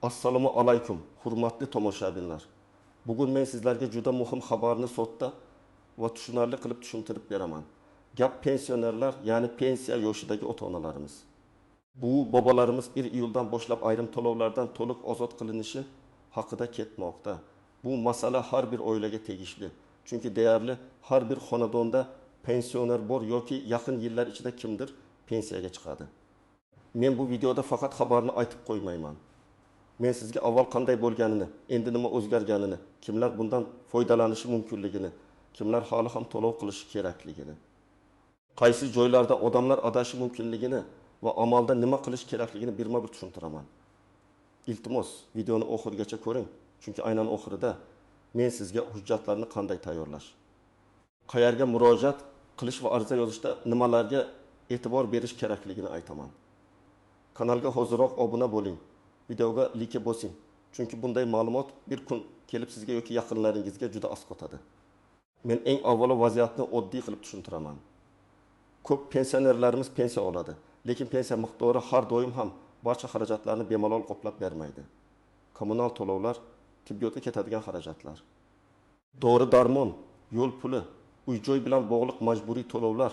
Assalomu alaykum, hurmatli tomoshabinlar. Bugun men sizlarga juda muhim xabarni sodda va tushunarli qilib tushuntirib beraman. Gap pensionerlar, ya'ni pensiya yoshidagi ota-onalarimiz. Bu bobolarimiz 1 iyuldan boshlab ayrim to'lovlardan to'liq ozod qilinishi haqida ketmoqda. Bu masala har bir oilaga tegishli. Chunki deyarli har bir xonadonda pensioner bor yoki yaqin yillar ichida kimdir pensiyaga chiqadi. Men bu videoda faqat xabarni aytib qo'ymayman. Men sizga avval qanday bo'lganini, endi nima o'zgarganini, kimlar bundan foydalanishi mumkinligini, kimlar hali ham to'lov qilishi kerakligini, qaysi joylarda odamlar adashi mumkinligini va amalda nima qilish kerakligini birma-bir tushuntiraman. Iltimos, videoni oxirigacha ko'ring, chunki aynan oxirida men sizga hujjatlarni qanday tayyorlash, qayerga murojaat qilish va ariza yozishda nimalarga e'tibor berish kerakligini aytaman. Kanalga hozirroq obuna bo'ling. Videoga like bosing. Chunki bunday ma'lumot bir kun kelib sizga yoki yaqinlaringizga juda asqotadi. Men eng avvalo vaziyatni oddiy qilib tushuntiraman. Ko'p pensionerlarimiz pensiya oladi, lekin pensiya miqdori har doim ham barcha xarajatlarni bemalol qoplab bermaydi. Kommunal to'lovlar, tibbiyotga ketadigan xarajatlar, dori-darmon, yo'l puli, uy-joy bilan bog'liq majburiy to'lovlar,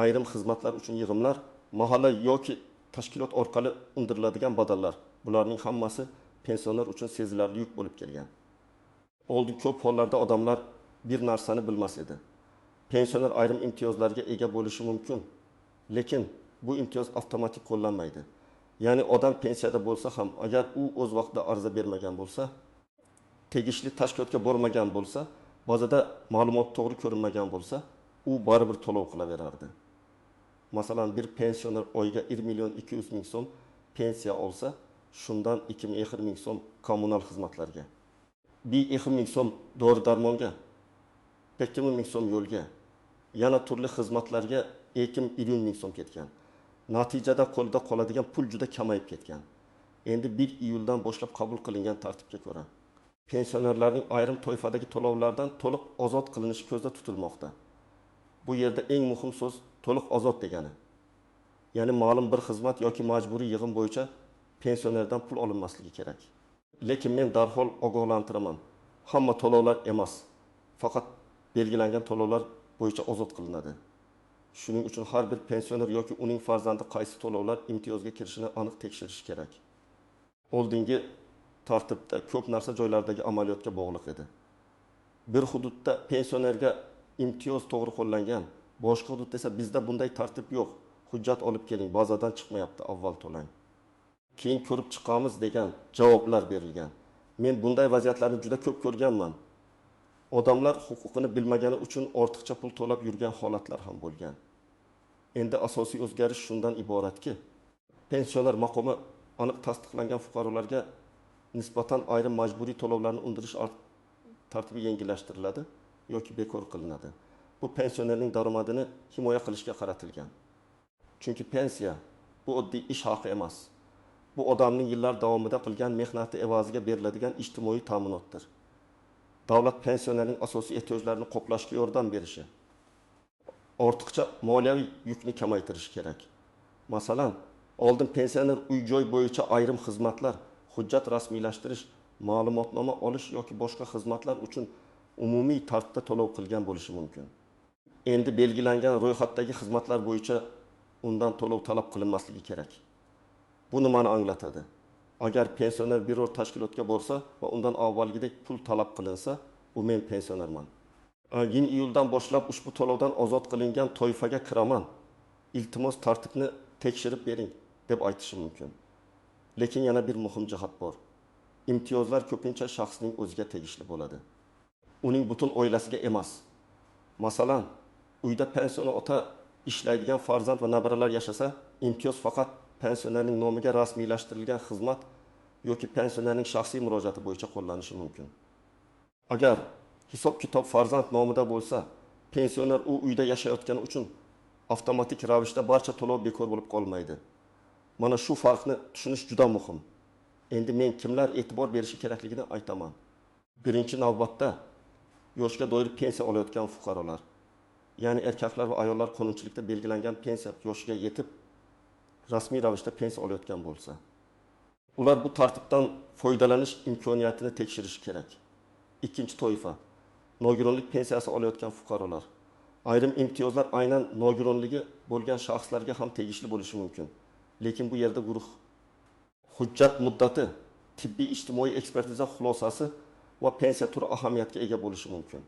ayrim xizmatlar uchun yig'imlar, mahalla yoki tashkilot orqali undiriladigan badallar, bularning hammasi pensioner uchun sezilarli yuk bo'lib kelgan. Oldin ko'p hollarda odamlar bir narsani bilmas edi. Pensioner ayrim imtiyozlarga ega bo'lishi mumkin, lekin bu imtiyoz avtomatik qo'llanmaydi. Ya'ni odam pensiyada bo'lsa ham, agar u o'z vaqtida ariza bermagan bo'lsa, tegishli tashkilotga bormagan bo'lsa, ba'zida ma'lumot to'g'ri ko'rinmagan bo'lsa, u baribir to'lov qilaverardi. Masalan, bir pensioner oyga 1 million 200 ming so'm pensiya olsa, shundan 2 ming so'm kommunal xizmatlarga, 1 ming so'm dori-darmonga, 2 ming so'm yo'lga, yana turli xizmatlarga 2 ming so'm ketgan. Natijada qo'lda qoladigan pul juda kamayib ketgan. Endi 1 iyuldan boshlab qabul qilingan tartibga ko'ra pensionerlarning ayrim toifadagi to'lovlardan to'liq ozod qilinishi ko'zda tutilmoqda. Bu yerda eng muhim so'z to'liq ozod degani. Ya'ni ma'lum bir xizmat yoki majburiy yig'im bo'yicha pensionerdan pul olinmasligi kerak. Lekin men darhol ogohlantiraman. Hamma to'lovlar emas, faqat belgilangan to'lovlar bo'yicha ozod qilinadi. Shuning uchun har bir pensioner yoki uning farzandi qaysi to'lovlar imtiyozga kirishini aniq tekshirish kerak. Oldingi tartibda ko'p narsa joylardagi amaliyotga bog'liq edi. Bir hududda pensionerga imtiyoz to'g'ri qo'llangan, boshqa hududda esa bizda bunday tartib yo'q. Hujjat olib keling, bazadan chiqmayapti, avval to'lang. Keyin ko'rib chiqamiz degan javoblar berilgan. Men bunday vaziyatlarni juda ko'p ko'rganman. Odamlar huquqini bilmagani uchun ortiqcha pul to'lab yurgan holatlar ham bo'lgan. Endi asosiy o'zgarish shundan iboratki, pensioner maqomi aniq tasdiqlangan fuqarolarga nisbatan ayrim majburiy to'lovlarni undirish tartibi yengillashtiriladi yoki bekor qilinadi. Bu pensionerning daromadini himoya qilishga qaratilgan. Chunki pensiya bu oddiy ish haqi emas. Bu odamning yillar davomida qilgan mehnati evaziga beriladigan ijtimoiy ta'minotdir. Davlat pensionerning asosiy ehtiyojlarini qoplashga yordam berishi, ortiqcha moliyaviy yukni kamaytirishi kerak. Masalan, oldin pensioner uy-joy bo'yicha ayrim xizmatlar, hujjat rasmiylashtirish, ma'lumotnoma olish yoki boshqa xizmatlar uchun umumiy tartibda to'lov qilgan bo'lishi mumkin. Endi belgilangan ro'yxatdagi xizmatlar bo'yicha undan to'lov talab qilinmasligi kerak. Bu nimani anglatadi? Agar pensioner biror tashkilotga borsa va undan avvalgidek pul talab qilinsa, u men pensionerman. 1 iyuldan boshlab ushbu to'lovdan ozod qilingan toifaga kiraman. Iltimos tartibni tekshirib bering deb aytishi mumkin. Lekin yana bir muhim jihat bor. Imtiyozlar ko'pincha shaxsning o'ziga tegishli bo'ladi. Uning butun oilasiga emas. Masalan, uyda pensioner ota ishlaydigan farzand va nabiralar yashasa, imtiyoz faqat pensionerning nomiga rasmiylashtirilgan xizmat yoki pensionerning shaxsiy murojaati bo'yicha qo'llanishi mumkin. Agar hisob-kitob farzand nomida bo'lsa, pensioner u uyda yashayotgani uchun avtomatik ravishda barcha to'lov bekor bo'lib qolmaydi. Mana shu farqni tushunish juda muhim. Endi men kimlar e'tibor berishi kerakligini aytaman. Birinchi navbatda yoshga doir pensiya olayotgan fuqarolar, ya'ni erkaklar va ayollar qonunchilikda belgilangan pensiya yoshiga yetib rasmiy ravishda pensiya olayotgan bo'lsa, ular bu tartibdan foydalanish imkoniyatini tekshirishi kerak. Ikkinchi toifa nogironlik pensiyasi olayotgan fuqarolar. Ayrim imtiyozlar aynan nogironligi bo'lgan shaxslarga ham tegishli bo'lishi mumkin. Lekin bu yerda guruh hujjat muddati, tibbiy ijtimoiy ekspertiza xulosasi va pensiya turi ahamiyatga ega bo'lishi mumkin.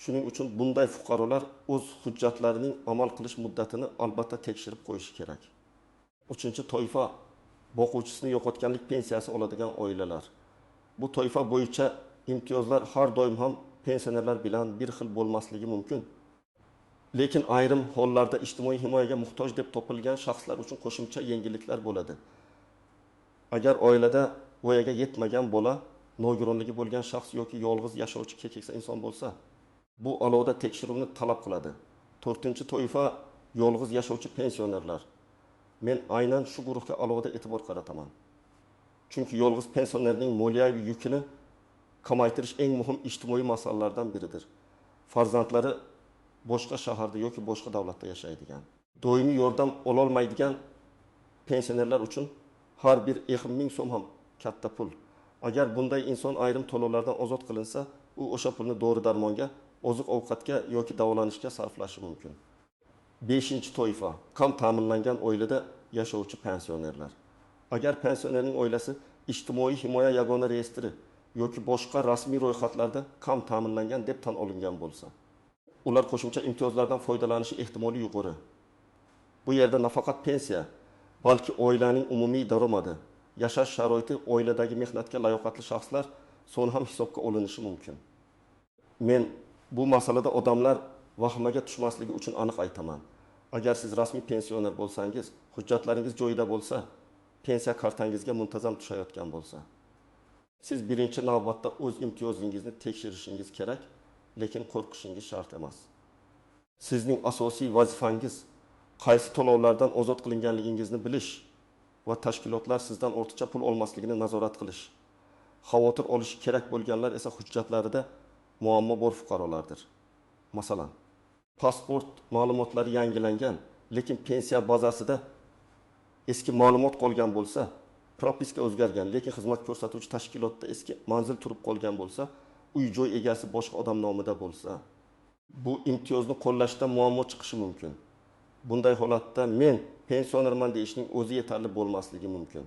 Shuning uchun bunday fuqarolar o'z hujjatlarining amal qilish muddatini albatta tekshirib qo'yishi kerak. Uchinchi toifa boquvchisini yo'qotganlik pensiyasi oladigan oilalar. Bu toifa bo'yicha imtiyozlar har doim ham pensionerlar bilan bir xil bo'lmasligi mumkin. Lekin ayrim hollarda ijtimoiy himoyaga muhtoj deb topilgan shaxslar uchun qo'shimcha yengilliklar bo'ladi. Agar oilada voyaga yetmagan bola, nogironligi bo'lgan shaxs yoki yolg'iz yashovchi keksa inson bo'lsa, bu alohida tekshiruvni talab qiladi. To'rtinchi toifa yolg'iz yashovchi pensionerlar. Men aynan shu guruhga alohida e'tibor qarataman. Chunki yolg'iz pensionerning moliyaviy yukini kamaytirish eng muhim ijtimoiy masalalardan biridir. Farzandlari boshqa shaharda yoki boshqa davlatda yashaydigan, doimiy yordam ololmaydigan pensionerlar uchun har bir 1000 so'm ham katta pul. Agar bunday inson ayrim to'lovlardan ozod qilinsa, u o'sha pulni dori-darmonga, oziq-ovqatga yoki davolanishga sarflashi mumkin. 5-chi toifa kam ta'minlangan oilada yashovchi pensionerlar. Agar pensionerning oilasi ijtimoiy himoya yagona reyestri yoki boshqa rasmiy ro'yxatlarda kam ta'minlangan deb tan olingan bo'lsa, ular qo'shimcha imtiyozlardan foydalanishi ehtimoli yuqori. Bu yerda nafaqat pensiya, balki oilaning umumiy daromadi, yashash sharoiti, oiladagi mehnatga layoqatli shaxslar soni ham hisobga olinishi mumkin. Men bu masalada odamlar vahimaga tushmasligi uchun aniq aytaman. Agar siz rasmiy pensioner bo'lsangiz, hujjatlaringiz joyida bo'lsa, pensiya kartangizga muntazam tushayotgan bo'lsa, siz birinchi navbatda o'z imtiyozingizni tekshirishingiz kerak, lekin qo'rqishingiz shart emas. Sizning asosiy vazifangiz qaysi to'lovlardan ozod qilinganligingizni bilish va tashkilotlar sizdan ortiqcha pul olmasligini nazorat qilish. Xavotir olishi kerak bo'lganlar esa hujjatlarida muammo bor fuqarolardir. Masalan, pasport ma'lumotlari yangilangan, lekin pensiya bazasida eski ma'lumot qolgan bo'lsa, propiska o'zgargan, lekin xizmat ko'rsatuvchi tashkilotda eski manzil turib qolgan bo'lsa, uy-joy egasi boshqa odam nomida bo'lsa, bu imtiyozni qo'llashda muammo chiqishi mumkin. Bunday holatda men pensionerman deyishning o'zi yetarli bo'lmasligi mumkin.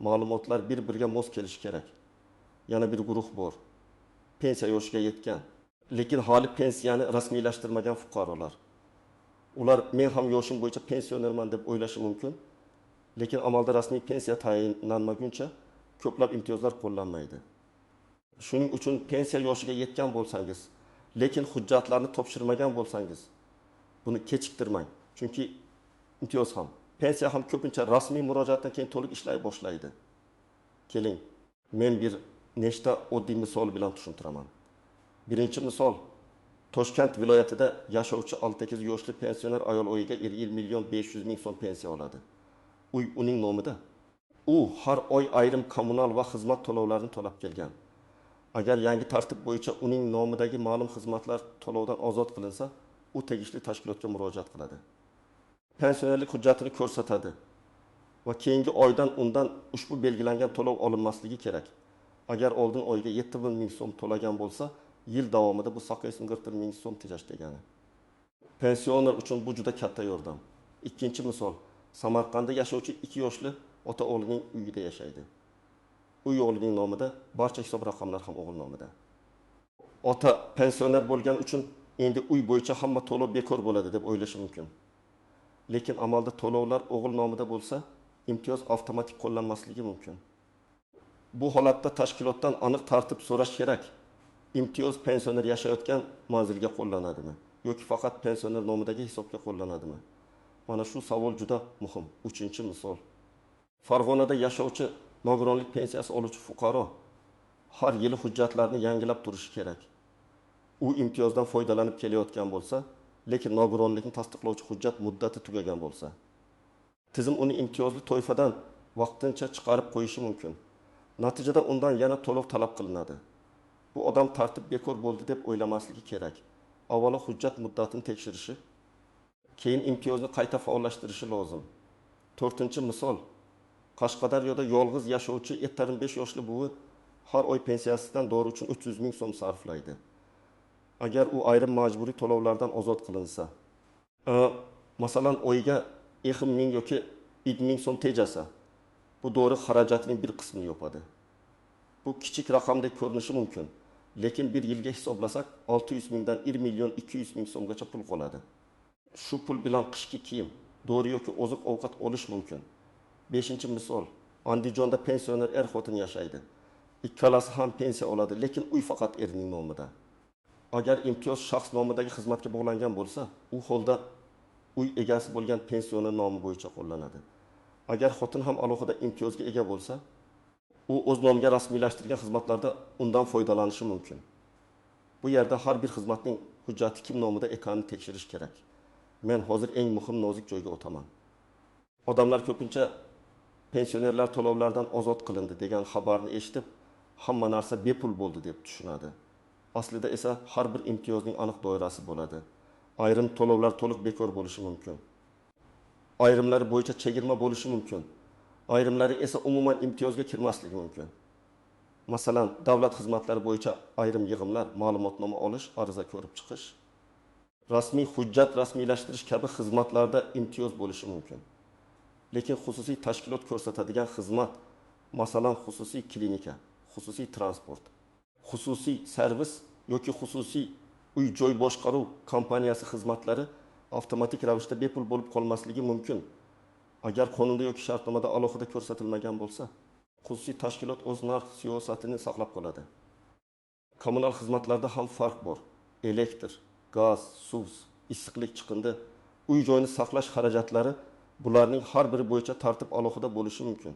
Ma'lumotlar bir-biriga mos kelishi kerak. Yana bir guruh bor. Pensiya yoshiga yetgan, lekin hali pensiyani rasmiylashtirmagan fuqarolar. Ular men ham yoshim bo'yicha pensionerman deb o'ylashi mumkin, lekin amalda rasmiy pensiya tayinlanmaguncha ko'plab imtiyozlar qo'llanmaydi. Shuning uchun pensiya yoshiga yetgan bo'lsangiz, lekin hujjatlarni topshirmagan bo'lsangiz, buni kechiktirmang. Chunki imtiyoz ham, pensiya ham ko'pincha rasmiy murojaatdan keyin to'liq ishlay boshlaydi. Keling, men bir nechta oddiy misol bilan tushuntiraman. Birinchi misol, Toshkent viloyatida yashovchi 68 yoshli pensioner ayol oyiga 1,500,000 so'm pensiya oladi. Uy uning nomida. U har oy ayrim kommunal va xizmat to'lovlarini to'lab kelgan. Agar yangi tartib bo'yicha uning nomidagi ma'lum xizmatlar to'lovdan ozod qilinsa, u tegishli tashkilotga murojaat qiladi. Pensionerlik hujjatini ko'rsatadi va keyingi oydan undan ushbu belgilangan to'lov olinmasligi kerak. Agar oldin oyiga 7000 so'm to'lagan bo'lsa, yil davomida bu 840 so'm tejash degani. Pensioner uchun bu juda katta yordam. Ikkinchi misol, Samarqandda yashovchi 2 yoshli ota o'g'lining uyida yashaydi. Uy o'g'lining nomida, barcha hisob raqamlar ham o'g'il nomida. Ota pensioner bo'lgani uchun endi uy bo'yicha hamma to'lov bekor bo'ladi deb o'ylashi mumkin. Lekin amalda to'lovlar o'g'il nomida bo'lsa, imtiyoz avtomatik qo'llanmasligi mumkin. Bu holatda tashkilotdan aniq tartib so'rash kerak. Imtiyoz pensioner yashayotgan manzilga qo'llanadimi yoki faqat pensioner nomidagi hisobga qo'llanadimi? Mana shu savol juda muhim. Uchinchi misol. Farg'onada yashovchi nogironlik pensiyasi oluvchi fuqaro har yili hujjatlarni yangilab turishi kerak. U imtiyozdan foydalanib kelayotgan bo'lsa, lekin nogironlikni tasdiqlovchi hujjat muddati tugagan bo'lsa, tizim uni imtiyozli toifadan vaqtincha chiqarib qo'yishi mumkin. Natijada undan yana to'lov talab qilinadi. Bu odam tartib bekor bo'ldi deb o'ylamasligi kerak. Avvalo hujjat muddatini tekshirishi, keyin imtiyozni qayta faollashtirishi lozim. To'rtinchi misol, Qashqadaryoda yolg'iz yashovchi 75 yoshli buvi har oy pensiyasidan dori uchun 300 ming so'm sarflaydi. Agar u ayrim majburiy to'lovlardan ozod qilinsa, masalan, oyiga 20 ming yoki 7 ming so'm tejasa, bu dori xarajatining bir qismini yopadi. Bu kichik raqamdek ko'rinishi mumkin, lekin bir yilga hisoblasak 600 mingdan 1 million 200 ming so'mgacha pul qoladi. Shu pul bilan qishki kiyim, dori yoki oziq-ovqat olish mumkin. 5-misol, Andijonda pensioner xotin yashaydi. Ikkalasi ham pensiya oladi, lekin uy faqat erining nomida. Agar imtiyoz shaxs nomidagi xizmatga bog'langan bo'lsa, u holda uy egasi bo'lgan pensioner nomi bo'yicha qo'llanadi. Agar xotin ham alohida imtiyozga ega bo'lsa, u o'z nomiga rasmiylashtirilgan xizmatlarda undan foydalanishi mumkin. Bu yerda har bir xizmatning hujjati kim nomida ekanini tekshirish kerak. Men hozir eng muhim nozik joyga o'taman. Odamlar ko'pincha pensionerlar to'lovlardan ozod qilindi degan xabarni eshitib, hamma narsa bepul bo'ldi deb tushunadi. Aslida esa har bir imtiyozning aniq doirasi bo'ladi. Ayrim to'lovlar to'liq bekor bo'lishi mumkin. Ayrimlari bo'yicha chegirma bo'lishi mumkin. Ayrimlari esa umuman imtiyozga kirmasligi mumkin. Masalan, davlat xizmatlari bo'yicha ayrim yig'imlar, ma'lumotnoma olish, ariza ko'rib chiqish, rasmiy hujjat rasmiylashtirish kabi xizmatlarda imtiyoz bo'lishi mumkin. Lekin xususiy tashkilot ko'rsatadigan xizmat, masalan, xususiy klinika, xususiy transport, xususiy servis yoki xususiy uy-joy boshqaruv kompaniyasi xizmatlari avtomatik ravishda bepul bo'lib qolmasligi mumkin. Agar qonunda yoki shartnomada alohida ko'rsatilmagan bo'lsa, xususiy tashkilot o'z narx siyosatini saqlab qoladi. Kommunal xizmatlarda ham farq bor. Elektr, gaz, suv, issiqlik chiqindi, uy-joyni saqlash xarajatlari bularning har biri bo'yicha tartib alohida bo'lishi mumkin.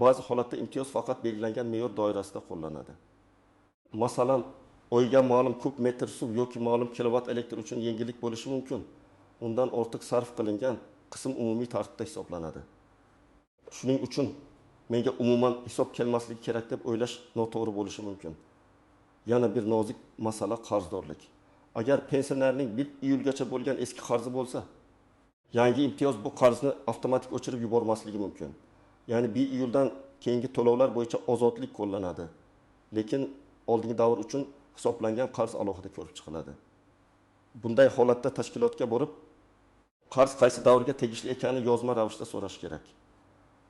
Ba'zi holatda imtiyoz faqat belgilangan me'yor doirasida qo'llanadi. Masalan, oyga ma'lum kub metr suv yoki ma'lum kilovat elektr uchun yengillik bo'lishi mumkin. Undan ortiq sarf qilingan qism umumiy tartibda hisoblanadi. Shuning uchun menga umuman hisob kelmasligi kerak deb o'ylash noto'g'ri bo'lishi mumkin. Yana bir nozik masala qarzdorlik. Agar pensionerning 1 iyulgacha bo'lgan eski qarzi bo'lsa, yangi imtiyoz bu qarzni avtomatik o'chirib yubormasligi mumkin. Ya'ni 1 iyuldan keyingi to'lovlar bo'yicha ozodlik qo'llanadi. Lekin oldingi davr uchun hisoblangan qarz alohida ko'rib chiqiladi. Bunday holatda tashkilotga borib, qarz qaysi davrga tegishli ekanini yozma ravishda so'rash kerak.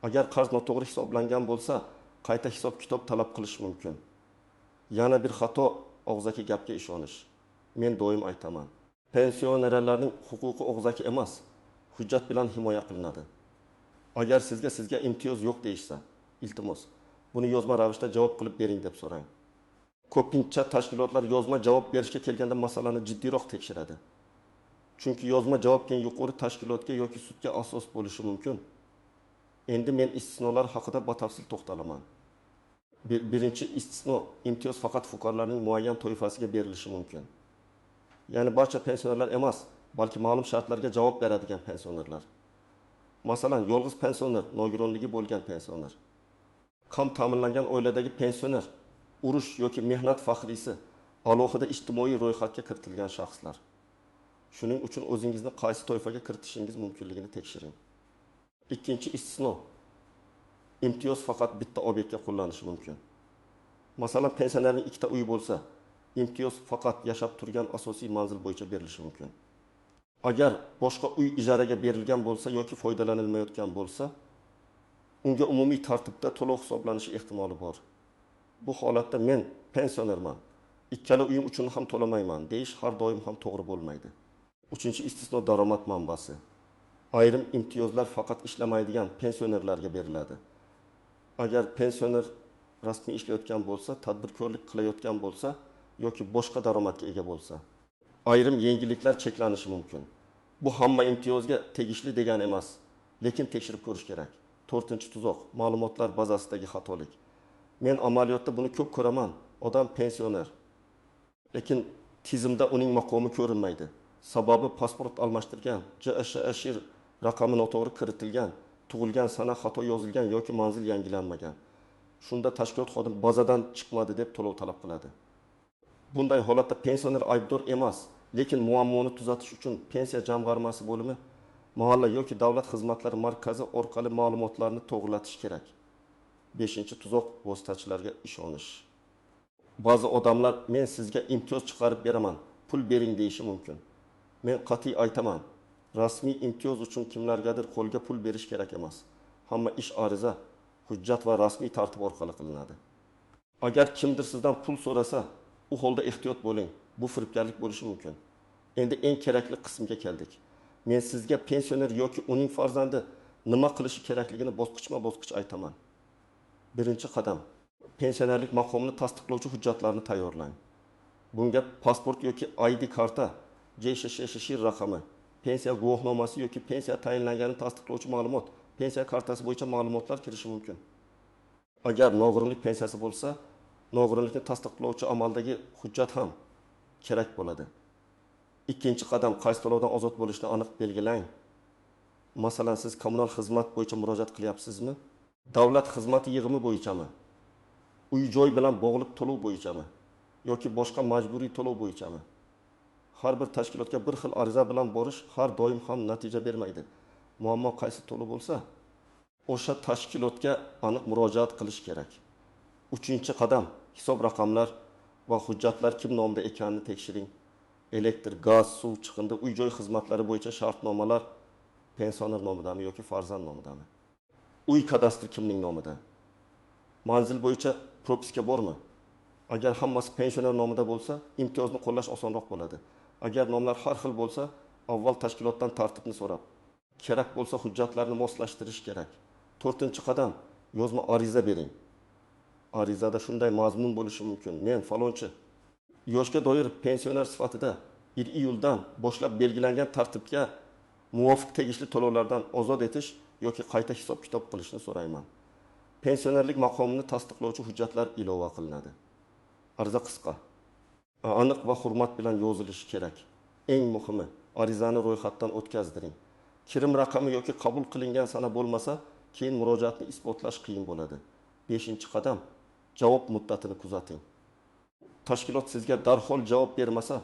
Agar qarz noto'g'ri hisoblangan bo'lsa, qayta hisob-kitob talab qilish mumkin. Yana bir xato og'zaki gapga ishonish. Men doim aytaman, pensionerlarning huquqi og'zaki emas, hujjat bilan himoya qilinadi. Agar sizga imtiyoz yo'q deyishsa, iltimos, buni yozma ravishda javob qilib bering deb so'rang. Ko'pincha tashkilotlar yozma javob berishga kelganda masalani jiddiyroq tekshiradi. Chunki yozma javob keyin yuqori tashkilotga yoki sudga asos bo'lishi mumkin. Endi men istisnolar haqida batafsil to'xtalaman. Birinchi istisno, imtiyoz faqat fuqarolarning muayyan toifasiga berilishi mumkin. Ya'ni barcha pensionerlar emas, balki ma'lum shartlarga javob beradigan pensionerlar. Masalan, yolg'iz pensioner, nogironligi bo'lgan pensioner, kam ta'minlangan oiladagi pensioner, urush yoki mehnat faxriysi, alohida ijtimoiy ro'yxatga kiritilgan shaxslar. Shuning uchun o'zingizni qaysi toifaga kiritishingiz mumkinligini tekshiring. Ikkinchi istisno, imtiyoz faqat bitta obyektga qo'llanishi mumkin. Masalan, pensionerning ikkita uyi bo'lsa, imtiyoz faqat yashab turgan asosiy manzil bo'yicha berilishi mumkin. Agar boshqa uy ijaraga berilgan bo'lsa yoki foydalanilmayotgan bo'lsa, unga umumiy tartibda to'lov hisoblanishi ehtimoli bor. Bu holatda men pensionerman, ikkala uyim uchun ham to'lamayman deyish har doim ham to'g'ri bo'lmaydi. Uchinchi istisno, daromad manbasi. Ayrim imtiyozlar faqat ishlamaydigan pensionerlarga beriladi. Agar pensioner rasmiy ishlayotgan bo'lsa, tadbirkorlik qilayotgan bo'lsa yoki boshqa daromadga ega bo'lsa, ayrim yengilliklar cheklanishi mumkin. Bu hamma imtiyozga tegishli degani emas, lekin tekshirib ko'rish kerak. 4-tuzoq, ma'lumotlar bazasidagi xatolik. Men amaliyotda buni ko'p ko'raman. Odam pensioner, lekin tizimda uning maqomi ko'rinmaydi. Sababi pasport almashtirgan, JSHR raqami noto'g'ri kiritilgan, tug'ilgan sana xato yozilgan yoki manzil yangilanmagan. Shunda tashkilot xodim bazadan chiqmadi deb to'lov talab qiladi. Bunday holatda pensioner aybdor emas, lekin muammoni tuzatish uchun pensiya jamg'armasi bo'limi mahalla yoki davlat xizmatlari markazi orqali ma'lumotlarni to'g'rilatish kerak. 5. Tuzoq vositachilarga ishonish. Ba'zi odamlar men sizga imtiyoz chiqarib beraman, pul bering deyishi mumkin. Men qat'iy aytaman, rasmiy imtiyoz uchun kimlargadir qo'lga pul berish kerak emas. Hamma ish ariza, hujjat va rasmiy tartib orqali qilinadi. Agar kimdir sizdan pul so'rasa, u holda ehtiyot bo'ling. Bu firibgarlik bo'lishi mumkin. Endi eng kerakli qismga keldik. Men sizga pensioner yoki uning farzandi nima qilishi kerakligini bosqichma-bosqich aytaman. Birinchi qadam: pensionerlik maqomini tasdiqlovchi hujjatlarni tayyorlang. Bunga pasport yoki ID karta, JSHSH raqami, pensiya guvohnomasi yoki pensiya tayinlanganini tasdiqlovchi ma'lumot, pensiya kartasi bo'yicha ma'lumotlar kirishi mumkin. Agar nogironlik pensiyasi bo'lsa, nogironlikni tasdiqlovchi amaldagi hujjat ham kerak bo'ladi. Ikkinchi qadam: qaysi to'lovdan ozod bo'lishni aniq belgilang. Masalan, siz kommunal xizmat bo'yicha murojaat qilyapsizmi? Davlat xizmati yig'imi bo'yichami? Uy-joy bilan bog'liq to'lov bo'yichami? Yoki boshqa majburiy to'lov bo'yichami? Har bir tashkilotga bir xil ariza bilan borish har doim ham natija bermaydi. Muammo qaysi to'lov bo'lsa, o'sha tashkilotga aniq murojaat qilish kerak. Uchinchi qadam: hisob raqamlar va hujjatlar kim nomida ekanini tekshiring. Elektr, gaz, suv, chiqindi, uy-joy xizmatlari bo'yicha shartnomalar pensioner nomidami yoki farzand nomidami? Uy kadastri kimning nomida? Manzil bo'yicha propiska bormi? Agar hammasi pensioner nomida bo'lsa, imtiyozni qo'llash osonroq bo'ladi. Agar nomlar har xil bo'lsa, avval tashkilotdan tartibni so'rab, kerak bo'lsa hujjatlarni moslashtirish kerak. 4-qadam: yozma ariza bering. Arizada shunday mazmun bo'lishi mumkin: men falonchi yoshga doir pensioner sifatida 1 iyuldan boshlab belgilangan tartibga muvofiq tegishli to'lovlardan ozod etish yoki qayta hisob-kitob qilishni so'rayman. Pensionerlik maqomini tasdiqlovchi hujjatlar ilova qilinadi. Ariza qisqa, aniq va hurmat bilan yozilishi kerak. Eng muhimi, arizani ro'yxatdan o'tkazdiring. Kirim raqami yoki qabul qilingan sana bo'lmasa, keyin murojaatni isbotlash qiyin bo'ladi. 5-qadam: javob muddatini kuzating. Tashkilot sizga darhol javob bermasa,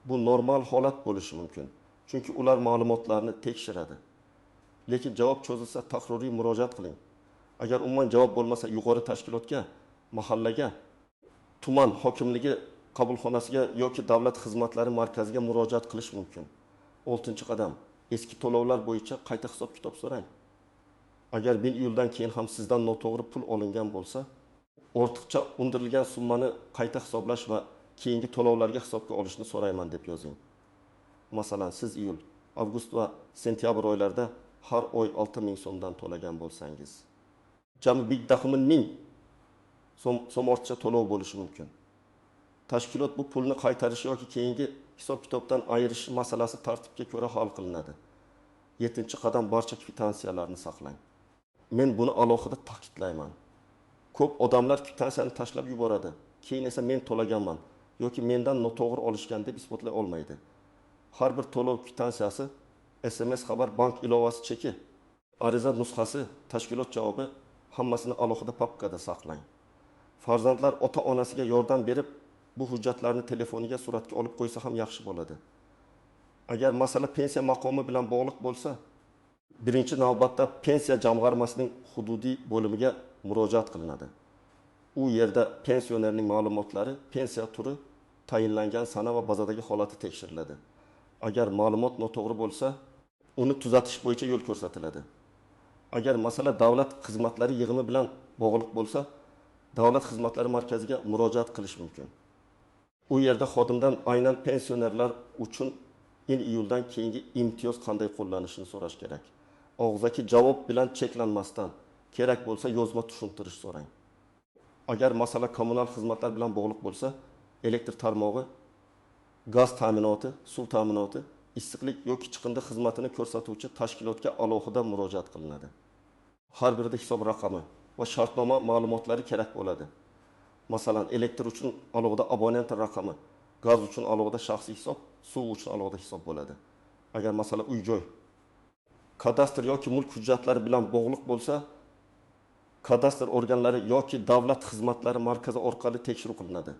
bu normal holat bo'lishi mumkin. Chunki ular ma'lumotlarni tekshiradi. Lekin javob cho'zilsa, takroriy murojaat qiling. Agar umuman javob bo'lmasa, yuqori tashkilotga, mahallaga, tuman hokimligi qabulxonasiga yoki davlat xizmatlari markaziga murojaat qilish mumkin. 6-qadam: eski to'lovlar bo'yicha qayta hisob-kitob so'rang. Agar 1 iyuldan keyin ham sizdan noto'g'ri pul olingan bo'lsa, ortiqcha undirilgan summani qayta hisoblash va keyingi to'lovlarga hisobga olishni so'rayman deb yozing. Masalan, siz iyul, avgust va sentyabr oylarida har oy 6000 so'mdan to'lagan bo'lsangiz, jami 1000 so'm ortiqcha to'lov bo'lishi mumkin. Tashkilot bu pulni qaytarish yoki keyingi hisob-kitobdan ayirish masalasi tartibga ko'ra hal qilinadi. 7-qadam: barcha kvitansiyalarni saqlang. Men buni alohida ta'kidlayman. Ko'p odamlar kvitansiyani tashlab yuboradi. Keyin esa men to'laganman yoki mendan noto'g'ri olishgan deb isbotlay olmaydi. Har bir to'lov kvitansiyasi, SMS xabar, bank ilovasi cheki, ariza nusxasi, tashkilot javobi hammasini alohida papkada saqlang. Farzandlar ota-onasiga yordam berib, bu hujjatlarni telefoniga suratga olib qo'ysa ham yaxshi bo'ladi. Agar masala pensiya maqomi bilan bog'liq bo'lsa, birinchi navbatda pensiya jamg'armasining hududiy bo'limiga murojaat qilinadi. U yerda pensionerning ma'lumotlari, pensiya turi, tayinlangan sana va bazadagi holati tekshiriladi. Agar ma'lumot noto'g'ri bo'lsa, uni tuzatish bo'yicha yo'l ko'rsatiladi. Agar masala davlat xizmatlari yig'imi bilan bog'liq bo'lsa, davlat xizmatlari markaziga murojaat qilish mumkin. U yerda xodimdan aynan pensionerlar uchun 1 iyuldan keyingi imtiyoz qanday qo'llanishini so'rash kerak. Og'zaki javob bilan cheklanmasdan, kerak bo'lsa yozma tushuntirish so'rang. Agar masala kommunal xizmatlar bilan bog'liq bo'lsa, elektr tarmog'i, gaz ta'minoti, suv ta'minoti, issiqlik yoki chiqindi xizmatini ko'rsatuvchi tashkilotga alohida murojaat qilinadi. Har birida hisob raqami va shartnoma ma'lumotlari kerak bo'ladi. Masalan, elektr uchun alohida abonent raqami, gaz uchun alohida shaxsiy hisob, suv uchun alohida hisob bo'ladi. Agar masala uy-joy, kadastr yoki mulk hujjatlari bilan bog'liq bo'lsa, kadastr organlari yoki davlat xizmatlari markazi orqali tekshiruv qilinadi.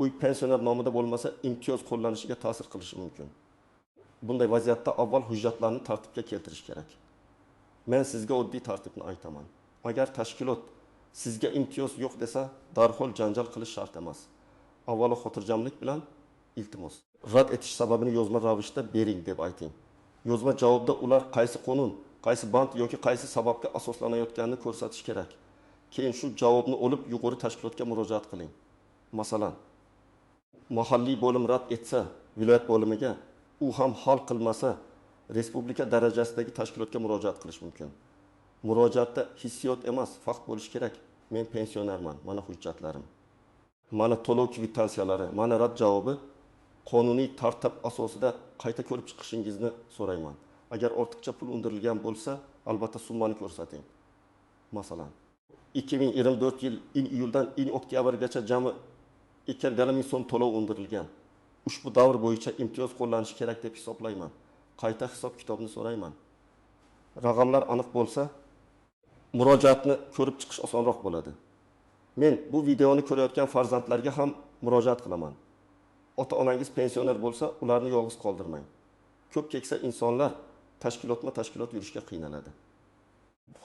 Uy pensioner nomida bo'lmasa, imtiyoz qo'llanishiga ta'sir qilishi mumkin. Bunday vaziyatda avval hujjatlarni tartibga keltirish kerak. Men sizga oddiy tartibni aytaman. Agar tashkilot sizga imtiyoz yo'q desa, darhol janjal qilish shart emas. Avvalo xotirjamlik bilan iltimos. Rad etish sababini yozma ravishda bering deb ayting. Yozma javobda ular qaysi qonun, qaysi band yoki qaysi sababga asoslanayotganini ko'rsatish kerak. Keyin shu javobni olib yuqori tashkilotga murojaat qiling. Masalan, mahalliy bo'lim rad etsa, viloyat bo'limiga, u ham hal qilmasa, respublika darajasidagi tashkilotga murojaat qilish mumkin. Murojaatda hissiyot emas, fakt bo'lish kerak. Men pensionerman, mana hujjatlarim. Mana to'lov kvittansiyalari, mana rad javobi. Qonuniy tartib asosida qayta ko'rib chiqishingizni so'rayman. Agar ortiqcha pul undirilgan bo'lsa, albatta summani ko'rsating. Masalan, 2024 yil iyuldan oktyabrgacha jami 2,5 ming so'm to'lov undirilgan. Ushbu davr bo'yicha imtiyoz qo'llanishi kerak deb hisoblayman. Qayta hisob kitobni so'rayman. Raqamlar aniq bo'lsa, murojaatni ko'rib chiqish osonroq bo'ladi. Men bu videoni ko'rayotgan farzandlarga ham murojaat qilaman. Ota-onangiz pensioner bo'lsa, ularni yolg'iz qoldirmang. Ko'p keksa insonlar tashkilot yurishga qiynaladi.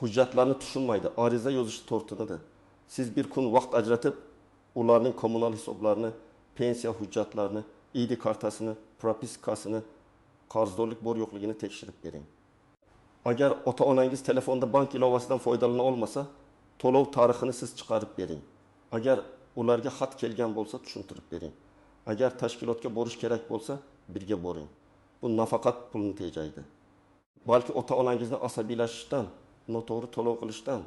Hujjatlarni tushunmaydi, ariza yozishni tortinadi. Siz bir kun vaqt ajratib, ularning kommunal hisoblarini, pensiya hujjatlarini, ID kartasini, propiskasini, qarzdorlik bor yo'qligini tekshirib bering. Agar ota-onangiz telefonda bank ilovasidan foydalana olmasa, to'lov tarixini siz chiqarib bering. Agar ularga xat kelgan bo'lsa, tushuntirib bering. Agar tashkilotga borish kerak bo'lsa, birga boring. Bu nafaqat pulni tejaydi. Balki ota-onangizni asabiylashishdan, noto'g'ri to'lov qilishdan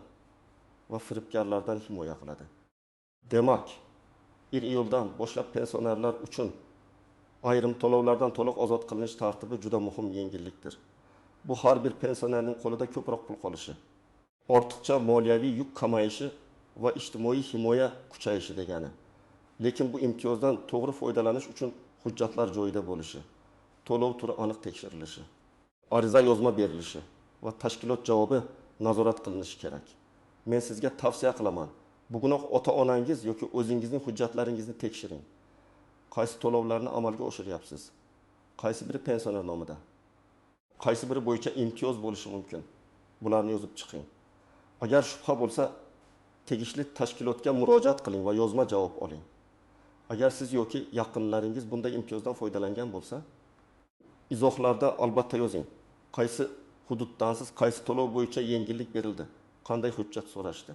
va firibgarlardan himoya qiladi. Demak, 1 iyuldan boshlab pensionerlar uchun ayrim to'lovlardan to'liq ozod qilinish tartibi juda muhim yengillikdir. Bu har bir pensionerning qo'lida ko'proq pul qolishi, ortiqcha moliyaviy yuk kamayishi va ijtimoiy himoya kuchayishi degani. Lekin bu imtiyozdan to'g'ri foydalanish uchun hujjatlar joyida bo'lishi, to'lov turi aniq tekshirilishi, ariza yozma berilishi va tashkilot javobi nazorat qilinishi kerak. Men sizga tavsiya qilaman. Bugunoq ota-onangiz yoki o'zingizning hujjatlaringizni tekshiring. Qaysi to'lovlarni amalga oshiryapsiz? Qaysi biri pensioner nomida? Qaysi biri bo'yicha imtiyoz bo'lishi mumkin? Bularni yozib chiqing. Agar shubha bo'lsa, tegishli tashkilotga murojaat qiling va yozma javob oling. Agar siz yoki yaqinlaringiz bunday imtiyozdan foydalangan bo'lsa, izohlarda albatta yozing. Qaysi hududdansiz, qaysi to'lov bo'yicha yengillik berildi, qanday hujjat so'rashdi.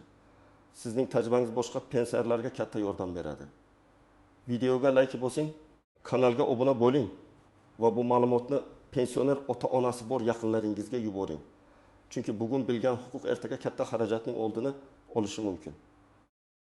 Sizning tajribangiz boshqa pensionerlarga katta yordam beradi. Videoga like bosing, kanalga obuna bo'ling va bu ma'lumotni pensioner ota-onasi bor yaqinlaringizga yuboring. Chunki bugun bilgan huquq ertaga katta xarajatning oldini olishi mumkin.